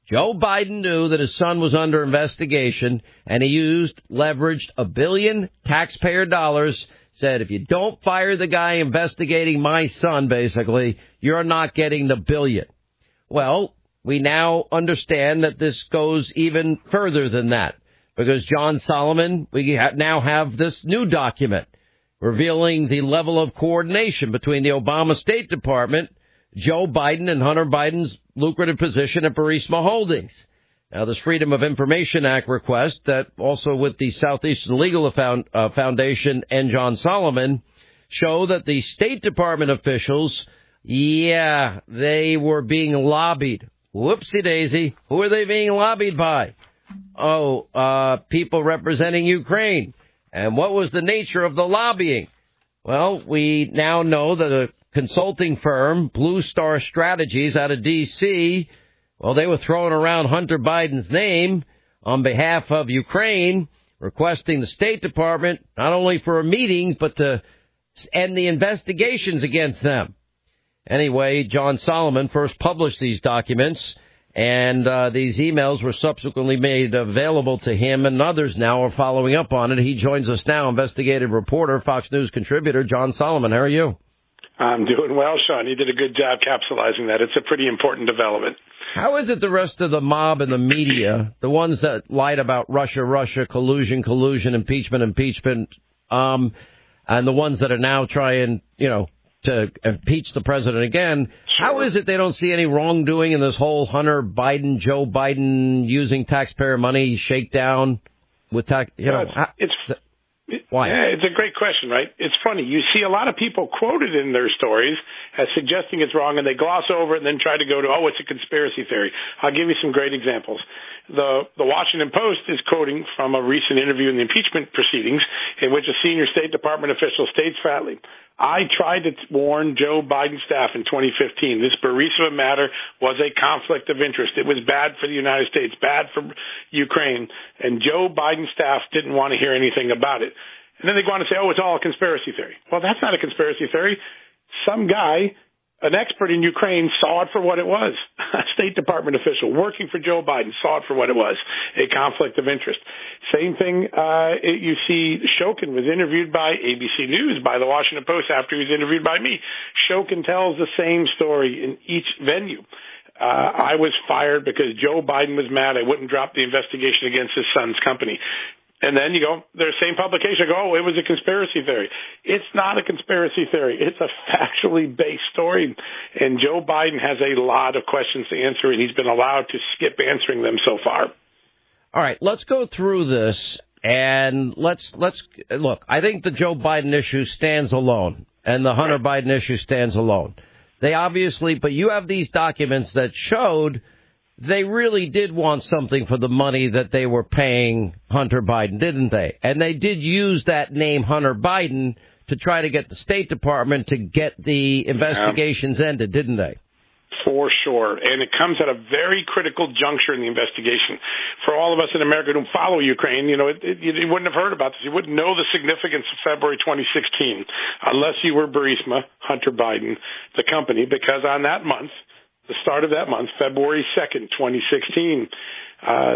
Joe Biden knew that his son was under investigation, and he leveraged $1 billion taxpayer dollars, said, if you don't fire the guy investigating my son, basically, you're not getting the $1 billion. Well, we now understand that this goes even further than that, because John Solomon, we now have this new document revealing the level of coordination between the Obama State Department, Joe Biden, and Hunter Biden's lucrative position at Burisma Holdings. Now, this Freedom of Information Act request that also with the Southeastern Legal Foundation and John Solomon show that the State Department officials, they were being lobbied. Whoopsie daisy. Who are they being lobbied by? People representing Ukraine. And what was the nature of the lobbying? Well, we now know that a consulting firm, Blue Star Strategies out of D.C., well, they were throwing around Hunter Biden's name on behalf of Ukraine, requesting the State Department not only for a meeting, but to end the investigations against them. Anyway, John Solomon first published these documents, and these emails were subsequently made available to him, and others now are following up on it. He joins us now, investigative reporter, Fox News contributor, John Solomon. How are you? I'm doing well, Sean. You did a good job capsulizing that. It's a pretty important development. How is it the rest of the mob and the media, the ones that lied about Russia, collusion, impeachment, and the ones that are now trying, to impeach the president again, sure. How is it they don't see any wrongdoing in this whole Hunter Biden, Joe Biden using taxpayer money shakedown with tax? Why? Yeah, it's a great question, right? It's funny. You see a lot of people quoted in their stories as suggesting it's wrong, and they gloss over it and then try to go to, it's a conspiracy theory. I'll give you some great examples. The Washington Post is quoting from a recent interview in the impeachment proceedings in which a senior State Department official states flatly, I tried to warn Joe Biden staff in 2015. This Burisma matter was a conflict of interest. It was bad for the United States, bad for Ukraine, and Joe Biden staff didn't want to hear anything about it. And then they go on to say, it's all a conspiracy theory. Well, that's not a conspiracy theory. Some guy, an expert in Ukraine, saw it for what it was. A State Department official working for Joe Biden saw it for what it was, a conflict of interest. Same thing, you see Shokin was interviewed by ABC News, by the Washington Post after he was interviewed by me. Shokin tells the same story in each venue. I was fired because Joe Biden was mad I wouldn't drop the investigation against his son's company. And then you go, their same publication, it was a conspiracy theory. It's not a conspiracy theory. It's a factually based story. And Joe Biden has a lot of questions to answer, and he's been allowed to skip answering them so far. All right, let's go through this, and let's look. I think the Joe Biden issue stands alone, and the Hunter Biden issue stands alone. They obviously, but you have these documents that showed they really did want something for the money that they were paying Hunter Biden, didn't they? And they did use that name Hunter Biden to try to get the State Department to get the investigations ended, didn't they? For sure. And it comes at a very critical juncture in the investigation. For all of us in America who follow Ukraine, you wouldn't have heard about this. You wouldn't know the significance of February 2016 unless you were Burisma, Hunter Biden, the company, because on that month, the start of that month, February 2nd, 2016,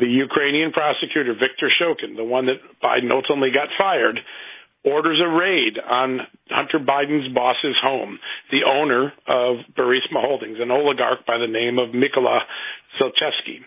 the Ukrainian prosecutor, Viktor Shokin, the one that Biden ultimately got fired, orders a raid on Hunter Biden's boss's home, the owner of Burisma Holdings, an oligarch by the name of Mykola Zlochevsky.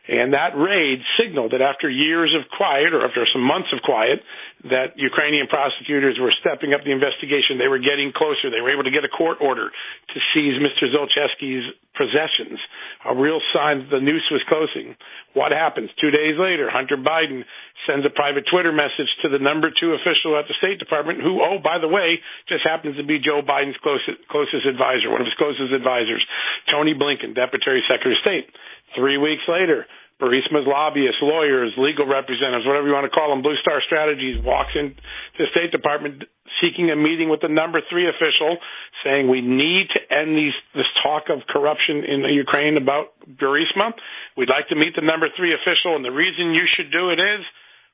And that raid signaled that after years of quiet, or after some months of quiet, that Ukrainian prosecutors were stepping up the investigation. They were getting closer. They were able to get a court order to seize Mr. Zlochevsky's possessions, a real sign that the noose was closing. What happens? 2 days later, Hunter Biden sends a private Twitter message to the number 2 official at the State Department, who, by the way, just happens to be Joe Biden's closest advisor, one of his closest advisors, Tony Blinken, Deputy Secretary of State. 3 weeks later, Burisma's lobbyists, lawyers, legal representatives, whatever you want to call them, Blue Star Strategies, walks into the State Department seeking a meeting with the number 3 official, saying we need to end this talk of corruption in Ukraine about Burisma. We'd like to meet the number 3 official, and the reason you should do it is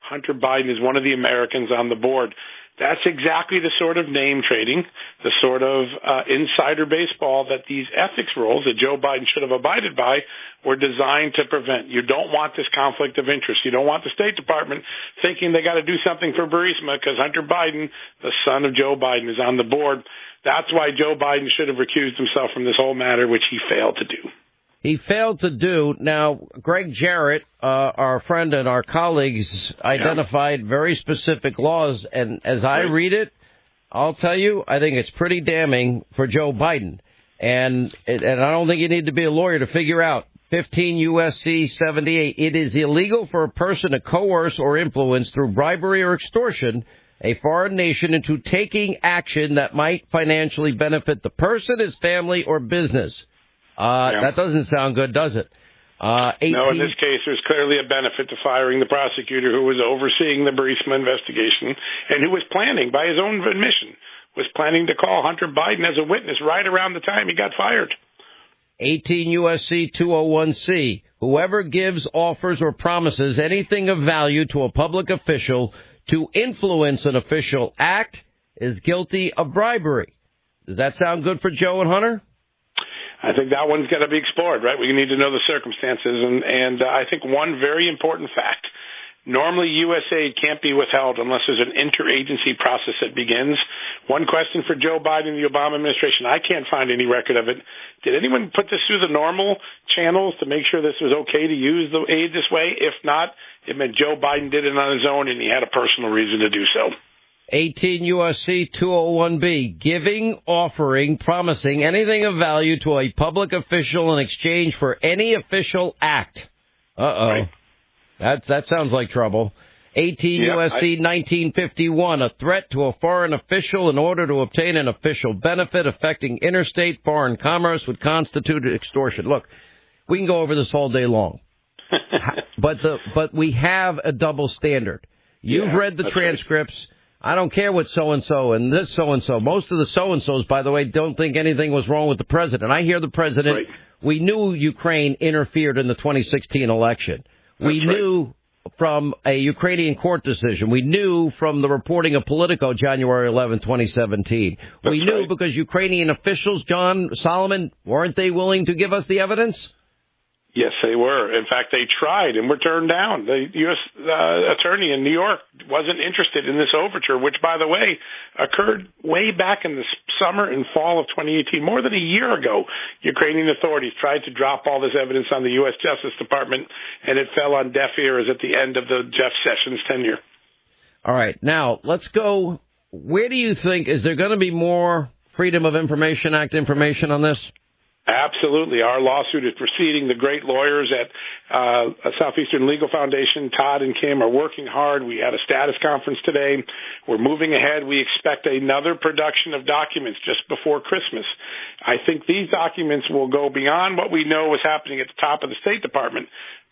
Hunter Biden is one of the Americans on the board. That's exactly the sort of name trading, the sort of insider baseball that these ethics rules that Joe Biden should have abided by were designed to prevent. You don't want this conflict of interest. You don't want the State Department thinking they got to do something for Burisma because Hunter Biden, the son of Joe Biden, is on the board. That's why Joe Biden should have recused himself from this whole matter, which he failed to do. He failed to do. Now, Greg Jarrett, our friend and our colleagues, identified very specific laws. And as I read it, I'll tell you, I think it's pretty damning for Joe Biden. And I don't think you need to be a lawyer to figure out 15 U.S.C. 78. It is illegal for a person to coerce or influence through bribery or extortion a foreign nation into taking action that might financially benefit the person, his family, or business. That doesn't sound good, does it? No, in this case, there's clearly a benefit to firing the prosecutor who was overseeing the Burisma investigation and who was planning, by his own admission, was planning to call Hunter Biden as a witness right around the time he got fired. 18 U.S.C. 201C. Whoever gives, offers, or promises anything of value to a public official to influence an official act is guilty of bribery. Does that sound good for Joe and Hunter? I think that one's got to be explored, right? We need to know the circumstances. And I think one very important fact, normally U.S. aid can't be withheld unless there's an interagency process that begins. One question for Joe Biden and the Obama administration, I can't find any record of it. Did anyone put this through the normal channels to make sure this was okay to use the aid this way? If not, it meant Joe Biden did it on his own and he had a personal reason to do so. 18 U.S.C. 201B, giving, offering, promising anything of value to a public official in exchange for any official act. Right. That sounds like trouble. 18 U.S.C. 1951, a threat to a foreign official in order to obtain an official benefit affecting interstate foreign commerce would constitute extortion. Look, we can go over this all day long, but we have a double standard. You've read the transcripts. Right. I don't care what so-and-so and this so-and-so. Most of the so-and-sos, by the way, don't think anything was wrong with the president. I hear the president. Right. We knew Ukraine interfered in the 2016 election. We knew from a Ukrainian court decision. We knew from the reporting of Politico January 11, 2017. We knew because Ukrainian officials, John Solomon, weren't they willing to give us the evidence? Yes, they were. In fact, they tried and were turned down. The U.S. attorney in New York wasn't interested in this overture, which, by the way, occurred way back in the summer and fall of 2018. More than a year ago, Ukrainian authorities tried to drop all this evidence on the U.S. Justice Department, and it fell on deaf ears at the end of the Jeff Sessions tenure. All right. Now, let's go. Where do you think, is there going to be more Freedom of Information Act information on this? Absolutely. Our lawsuit is proceeding. The great lawyers at Southeastern Legal Foundation, Todd and Kim, are working hard. We had a status conference today. We're moving ahead. We expect another production of documents just before Christmas. I think these documents will go beyond what we know was happening at the top of the State Department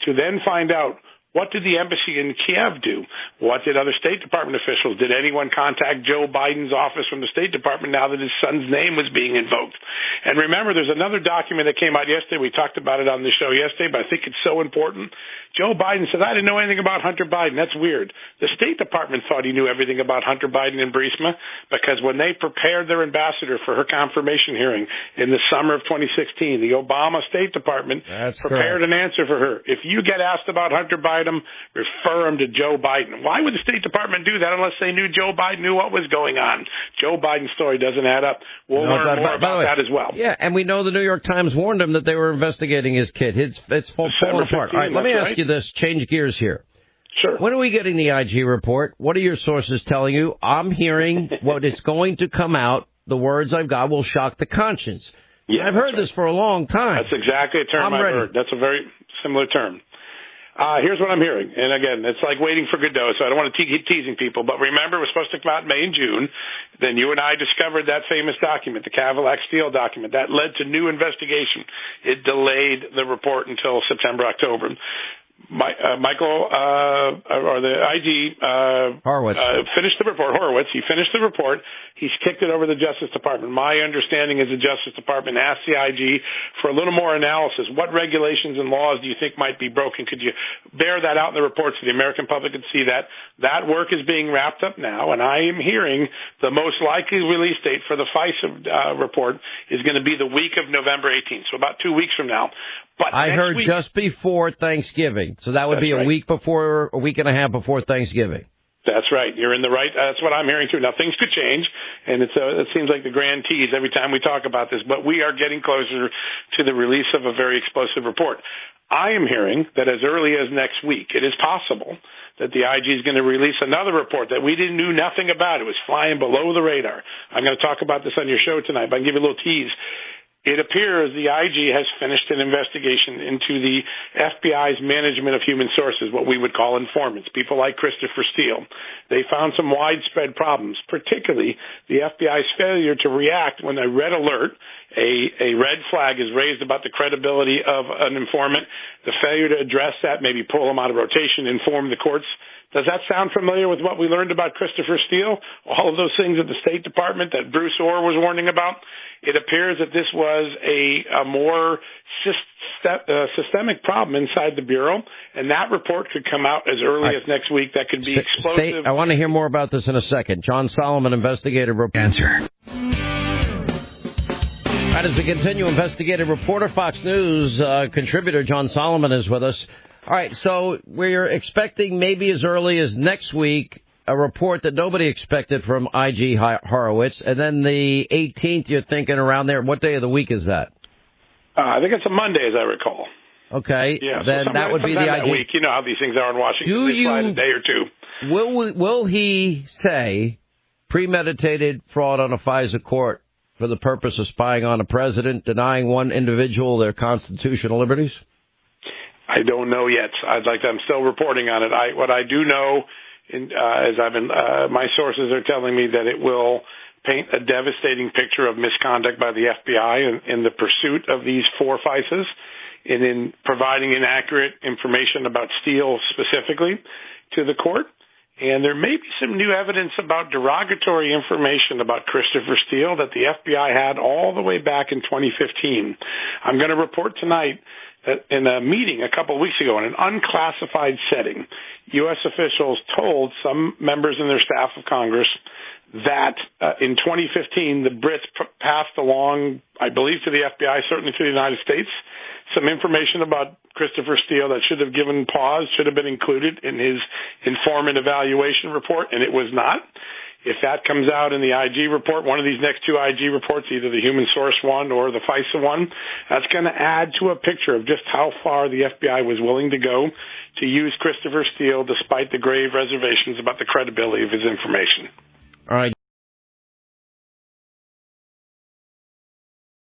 to then find out, what did the embassy in Kiev do? What did other State Department officials? Did anyone contact Joe Biden's office from the State Department now that his son's name was being invoked? And remember, there's another document that came out yesterday. We talked about it on the show yesterday, but I think it's so important. Joe Biden said, I didn't know anything about Hunter Biden. That's weird. The State Department thought he knew everything about Hunter Biden and Burisma because when they prepared their ambassador for her confirmation hearing in the summer of 2016, the Obama State Department prepared an answer for her. If you get asked about Hunter Biden, refer him to Joe Biden. Why would the State Department do that unless they knew Joe Biden knew what was going on? Joe Biden's story doesn't add up. We'll learn more about that as well. Yeah, and we know the New York Times warned him that they were investigating his kid. It's falling apart. All right, let me ask you this. Change gears here. Sure. When are we getting the IG report? What are your sources telling you? I'm hearing what is going to come out. The words I've got will shock the conscience. Yeah, I've heard this for a long time. That's exactly a term I've heard. That's a very similar term. Here's what I'm hearing. And again, it's like waiting for Godot, so I don't want to keep teasing people. But remember, it was supposed to come out in May and June. Then you and I discovered that famous document, the Cadillac Steele document. That led to new investigation. It delayed the report until September, October. Michael, or the IG, Horowitz. Finished the report. Horowitz, he finished the report. He's kicked it over to the Justice Department. My understanding is the Justice Department asked the IG for a little more analysis. What regulations and laws do you think might be broken? Could you bear that out in the report so the American public could see that? That work is being wrapped up now, and I am hearing the most likely release date for the FISA report is going to be the week of November 18th, so about 2 weeks from now. But I heard week, just before Thanksgiving, so that would be a week before, a week and a half before Thanksgiving. That's right. You're in the right. That's what I'm hearing too. Now things could change, and it seems like the grand tease every time we talk about this. But we are getting closer to the release of a very explosive report. I am hearing that as early as next week, it is possible that the IG is going to release another report that we knew nothing about. It was flying below the radar. I'm going to talk about this on your show tonight, but I'll give you a little tease. It appears the IG has finished an investigation into the FBI's management of human sources, what we would call informants, people like Christopher Steele. They found some widespread problems, particularly the FBI's failure to react when a red alert, a red flag is raised about the credibility of an informant, the failure to address that, maybe pull them out of rotation, inform the courts. Does that sound familiar with what we learned about Christopher Steele? All of those things at the State Department that Bruce Orr was warning about? It appears that this was a more systemic problem inside the Bureau, and that report could come out as early as next week. That could be explosive. I want to hear more about this in a second. John Solomon, investigative reporter. Answer. Right, as we continue, investigative reporter, Fox News contributor John Solomon is with us. All right, so we're expecting maybe as early as next week a report that nobody expected from IG Horowitz, and then the 18th, you're thinking around there. What day of the week is that? I think it's a Monday, as I recall. Okay, yeah, then so that would be the IG. Week. You know how these things are in Washington. They slide a day or two. Will he say premeditated fraud on a FISA court for the purpose of spying on a president, denying one individual their constitutional liberties? I don't know yet. I'm still reporting on it. What I do know, as I've been, my sources are telling me that it will paint a devastating picture of misconduct by the FBI in the pursuit of these 4 FISAs and in providing inaccurate information about Steele specifically to the court. And there may be some new evidence about derogatory information about Christopher Steele that the FBI had all the way back in 2015. I'm going to report tonight that in a meeting a couple of weeks ago in an unclassified setting, U.S. officials told some members in their staff of Congress that in 2015 the Brits passed along, I believe to the FBI, certainly to the United States, some information about Christopher Steele that should have given pause, should have been included in his informant evaluation report, and it was not. If that comes out in the IG report, one of these next 2 IG reports, either the human source one or the FISA one, that's going to add to a picture of just how far the FBI was willing to go to use Christopher Steele despite the grave reservations about the credibility of his information. All right.